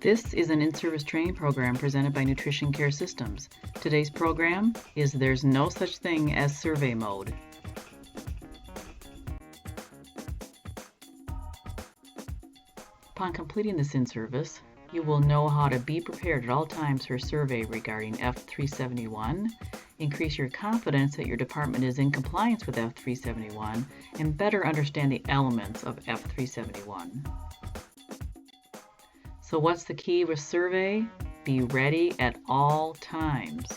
This is an in-service training program presented by Nutrition Care Systems. Today's program is There's No Such Thing as Survey Mode. Upon completing this in-service, you will know how to be prepared at all times for a survey regarding F371, increase your confidence that your department is in compliance with F371, and better understand the elements of F371. So what's the key with survey? Be ready at all times.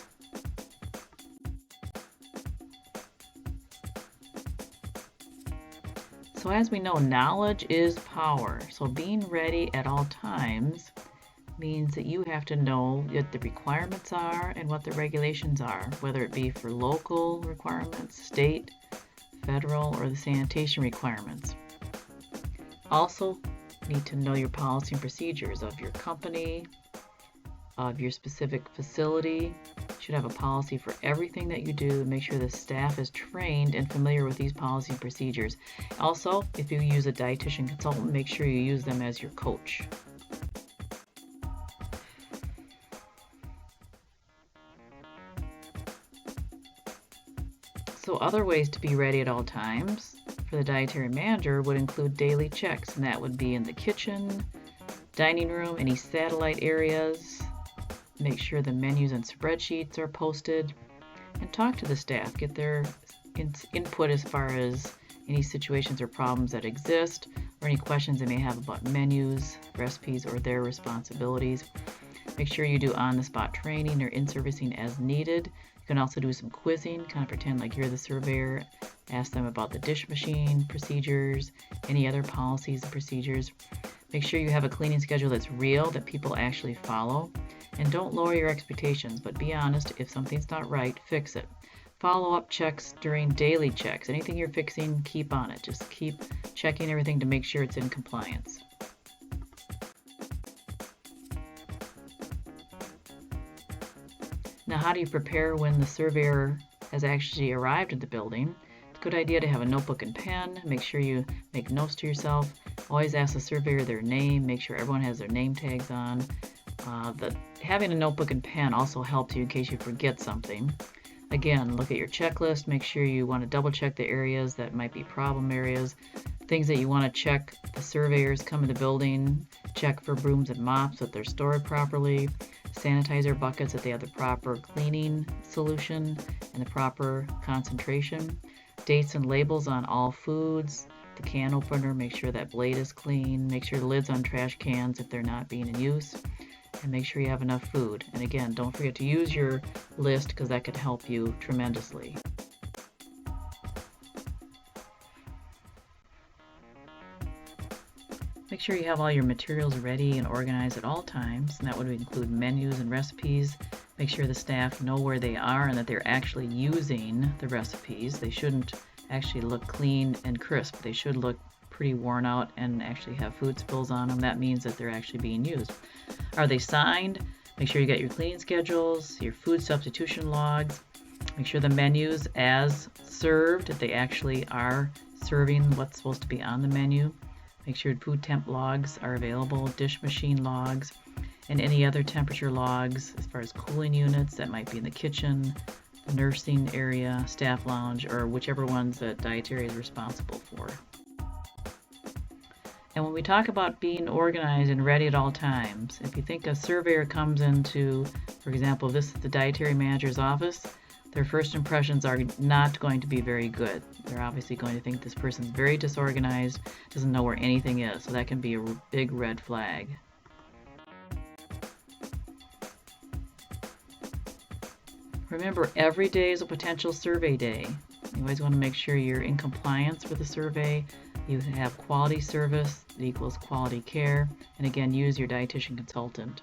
So as we know, knowledge is power. So being ready at all times means that you have to know what the requirements are and what the regulations are, whether it be for local requirements, state, federal, or the sanitation requirements. Also, need to know your policy and procedures of your company, of your specific facility. You should have a policy for everything that you do. Make sure the staff is trained and familiar with these policy and procedures. Also, if you use a dietitian consultant, make sure you use them as your coach. So other ways to be ready at all times for the dietary manager would include daily checks, and that would be in the kitchen, dining room, any satellite areas. Make sure the menus and spreadsheets are posted, and talk to the staff. Get their input as far as any situations or problems that exist, or any questions they may have about menus, recipes, or their responsibilities. Make sure you do on-the-spot training or in-servicing as needed. You can also do some quizzing, kind of pretend like you're the surveyor. Ask them about the dish machine procedures, any other policies and procedures. Make sure you have a cleaning schedule that's real, that people actually follow. And don't lower your expectations, but be honest. If something's not right, fix it. Follow-up checks during daily checks. Anything you're fixing, keep on it. Just keep checking everything to make sure it's in compliance. Now, how do you prepare when the surveyor has actually arrived at the building? It's a good idea to have a notebook and pen. Make sure you make notes to yourself. Always ask the surveyor their name. Make sure everyone has their name tags on. Having a notebook and pen also helps you in case you forget something. Again, look at your checklist. Make sure you want to double check the areas that might be problem areas. Things that you want to check. The surveyors come in the building. Check for brooms and mops that they're stored properly. Sanitizer buckets that they have the proper cleaning solution and the proper concentration. Dates and labels on all foods. The can opener, make sure that blade is clean. Make sure the lids on trash cans if they're not being in use. And make sure you have enough food. And again, don't forget to use your list because that could help you tremendously. Make sure you have all your materials ready and organized at all times, and that would include menus and recipes. Make sure the staff know where they are and that they're actually using the recipes. They shouldn't actually look clean and crisp. They should look pretty worn out and actually have food spills on them. That means that they're actually being used. Are they signed? Make sure you get your cleaning schedules, your food substitution logs. Make sure the menus as served, if they actually are serving what's supposed to be on the menu. Make sure food temp logs are available, dish machine logs, and any other temperature logs as far as cooling units that might be in the kitchen, the nursing area, staff lounge, or whichever ones that dietary is responsible for. And when we talk about being organized and ready at all times, if you think a surveyor comes into, for example, this is the dietary manager's office, their first impressions are not going to be very good. They're obviously going to think this person's very disorganized, doesn't know where anything is. So that can be a big red flag. Remember, every day is a potential survey day. You always want to make sure you're in compliance with the survey. You have quality service that equals quality care. And again, use your dietitian consultant.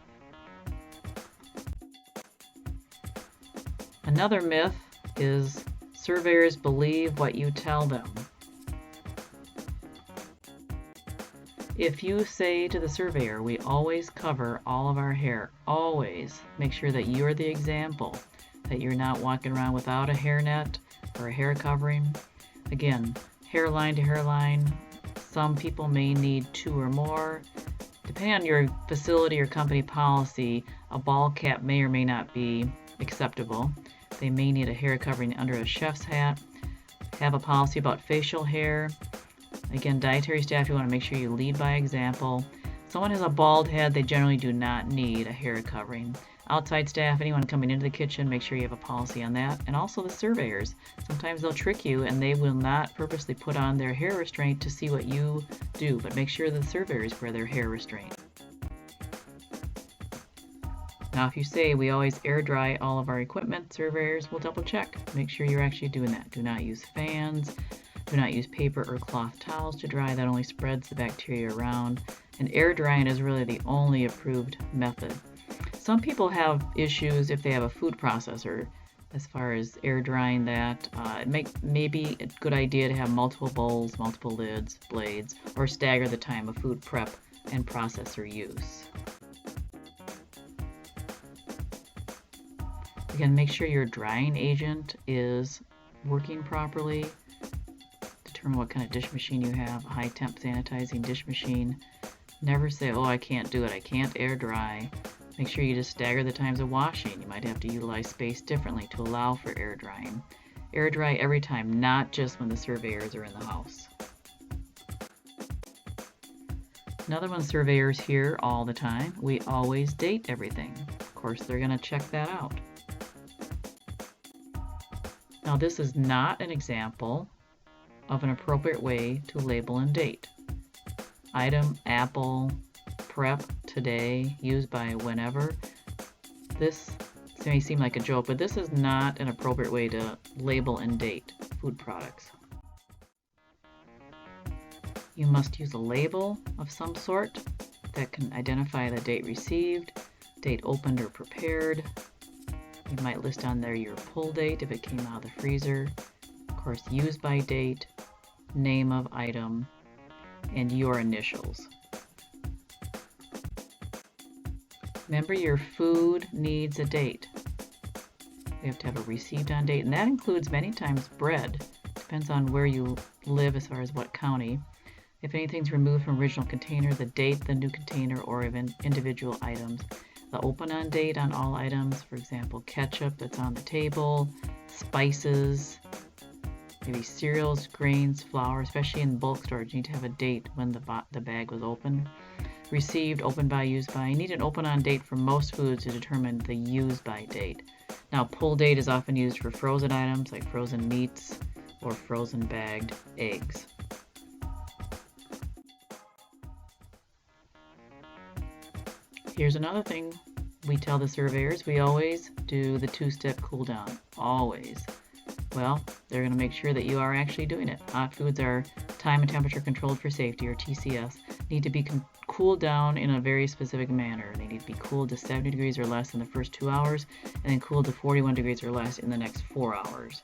Another myth is surveyors believe what you tell them. If you say to the surveyor, we always cover all of our hair, always make sure that you're the example, that you're not walking around without a hairnet or a hair covering. Again, hairline to hairline, some people may need 2 or more. Depending on your facility or company policy, a ball cap may or may not be acceptable. They may need a hair covering under a chef's hat. Have a policy about facial hair. Again, dietary staff, you want to make sure you lead by example. If someone has a bald head, they generally do not need a hair covering. Outside staff, anyone coming into the kitchen, make sure you have a policy on that. And also the surveyors. Sometimes they'll trick you and they will not purposely put on their hair restraint to see what you do, but make sure the surveyors wear their hair restraint. Now, if you say we always air dry all of our equipment, surveyors will double check. Make sure you're actually doing that. Do not use fans. Do not use paper or cloth towels to dry. That only spreads the bacteria around. And air drying is really the only approved method. Some people have issues if they have a food processor as far as air drying that. It may be a good idea to have multiple bowls, multiple lids, blades, or stagger the time of food prep and processor use. Again, make sure your drying agent is working properly. Determine what kind of dish machine you have, a high temp sanitizing dish machine. Never say, oh, I can't do it, I can't air dry. Make sure you just stagger the times of washing. You might have to utilize space differently to allow for air drying. Air dry every time, not just when the surveyors are in the house. Another one, surveyors here all the time. We always date everything. Of course, they're going to check that out. Now, this is not an example of an appropriate way to label and date. Item, apple, prep, today, used by whenever. This may seem like a joke, but this is not an appropriate way to label and date food products. You must use a label of some sort that can identify the date received, date opened or prepared. You might list on there your pull date if it came out of the freezer. Of course, use by date, name of item, and your initials. Remember, your food needs a date. You have to have a received on date, and that includes many times bread. Depends on where you live as far as what county. If anything's removed from original container, the date, the new container, or even individual items. The open on date on all items, for example, ketchup that's on the table, spices, maybe cereals, grains, flour, especially in bulk storage, you need to have a date when the bag was opened. Received, open by, used by. You need an open on date for most foods to determine the use by date. Now, pull date is often used for frozen items like frozen meats or frozen bagged eggs. Here's another thing we tell the surveyors. We always do the two-step cool down. Always. Well, they're going to make sure that you are actually doing it. Hot foods are time and temperature controlled for safety, or TCS, need to be cooled down in a very specific manner. They need to be cooled to 70 degrees or less in the first 2 hours, and then cooled to 41 degrees or less in the next 4 hours.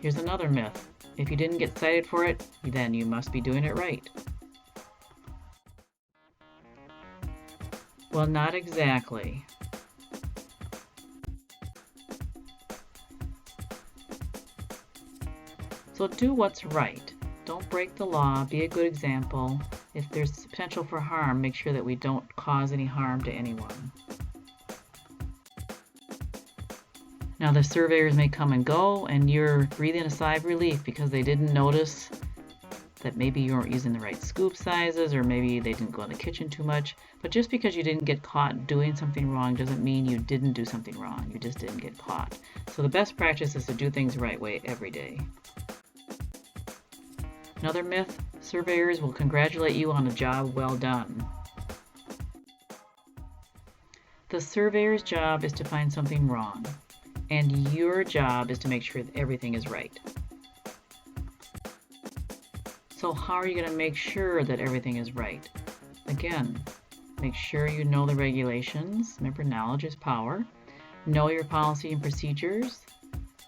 Here's another myth. If you didn't get cited for it, then you must be doing it right. Well, not exactly. So do what's right. Don't break the law. Be a good example. If there's potential for harm, make sure that we don't cause any harm to anyone. Now, the surveyors may come and go, and you're breathing a sigh of relief because they didn't notice that maybe you weren't using the right scoop sizes, or maybe they didn't go in the kitchen too much. But just because you didn't get caught doing something wrong doesn't mean you didn't do something wrong. You just didn't get caught. So the best practice is to do things the right way every day. Another myth, surveyors will congratulate you on a job well done. The surveyor's job is to find something wrong, and your job is to make sure that everything is right. So how are you going to make sure that everything is right? Again, make sure you know the regulations. Remember, knowledge is power. Know your policy and procedures.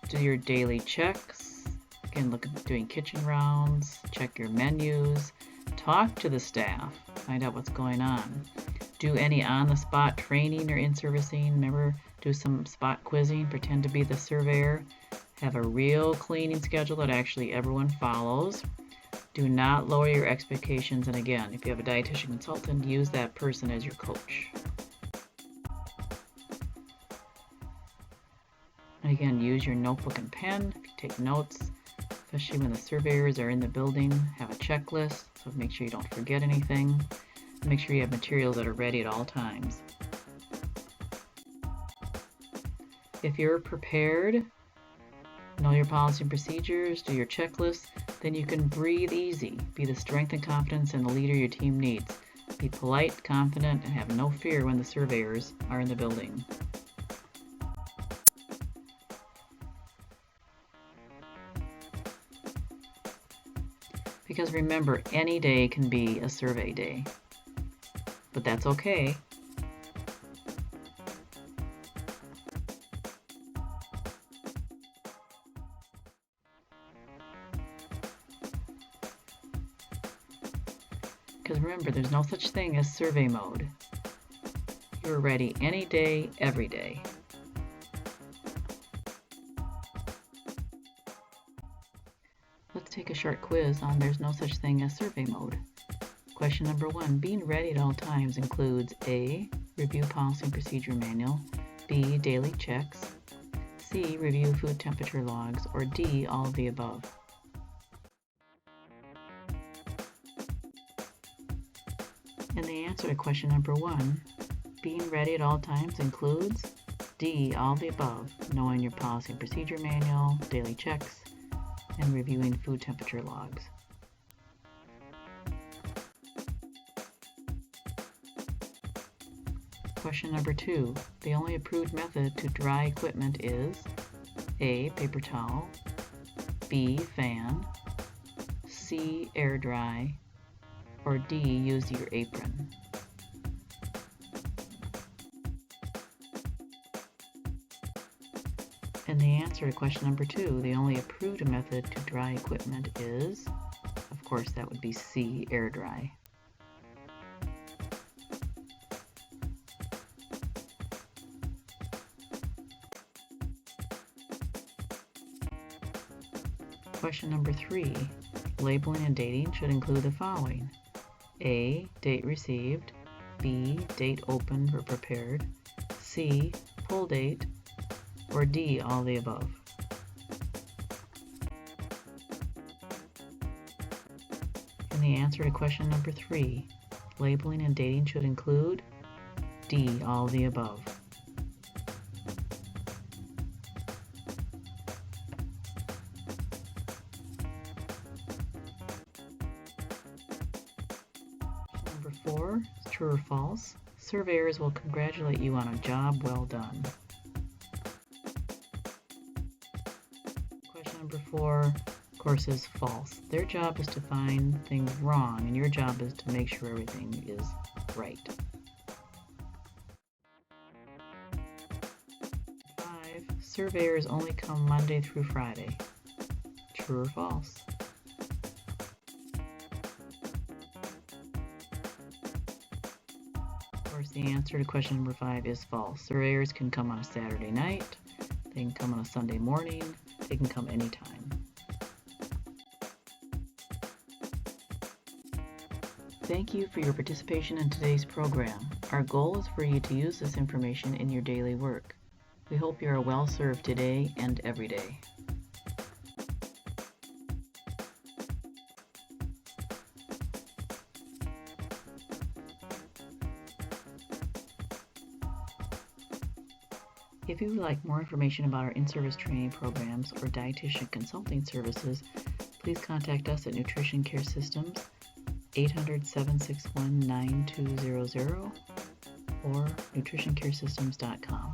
Do your daily checks. Again, look at doing kitchen rounds. Check your menus. Talk to the staff. Find out what's going on. Do any on-the-spot training or in-servicing. Remember, do some spot quizzing. Pretend to be the surveyor. Have a real cleaning schedule that actually everyone follows. Do not lower your expectations, and again, if you have a dietitian consultant, use that person as your coach. And again, use your notebook and pen if you take notes, especially when the surveyors are in the building. Have a checklist, so make sure you don't forget anything. Make sure you have materials that are ready at all times. If you're prepared, know your policy and procedures, do your checklist, then you can breathe easy. Be the strength and confidence and the leader your team needs. Be polite, confident, and have no fear when the surveyors are in the building. Because remember, any day can be a survey day, but that's okay. Because remember, there's no such thing as survey mode. You're ready any day, every day. Let's take a short quiz on there's no such thing as survey mode. Question number 1. Being ready at all times includes A. Review policy and procedure manual, B. Daily checks, C. Review food temperature logs, or D. All of the above. And the answer to question number 1, being ready at all times includes D. All of the above, knowing your policy and procedure manual, daily checks, and reviewing food temperature logs. Question number 2, the only approved method to dry equipment is A. Paper towel, B. Fan, C. Air dry, or D. Use your apron. And the answer to question number 2, the only approved method to dry equipment is, of course, that would be C. Air dry. Question number 3, labeling and dating should include the following: A. Date received, B. Date opened or prepared, C. Pull date, or D. All the above. And the answer to question number 3, labeling and dating should include D. All the above. Number 4, true or false? Surveyors will congratulate you on a job well done. Question number 4, of course, is false. Their job is to find things wrong, and your job is to make sure everything is right. 5, surveyors only come Monday through Friday. True or false? Of course, the answer to question number 5 is false. Surveyors can come on a Saturday night, they can come on a Sunday morning, they can come anytime. Thank you for your participation in today's program. Our goal is for you to use this information in your daily work. We hope you are well served today and every day. If you would like more information about our in-service training programs or dietitian consulting services, please contact us at Nutrition Care Systems, 800-761-9200, or nutritioncaresystems.com.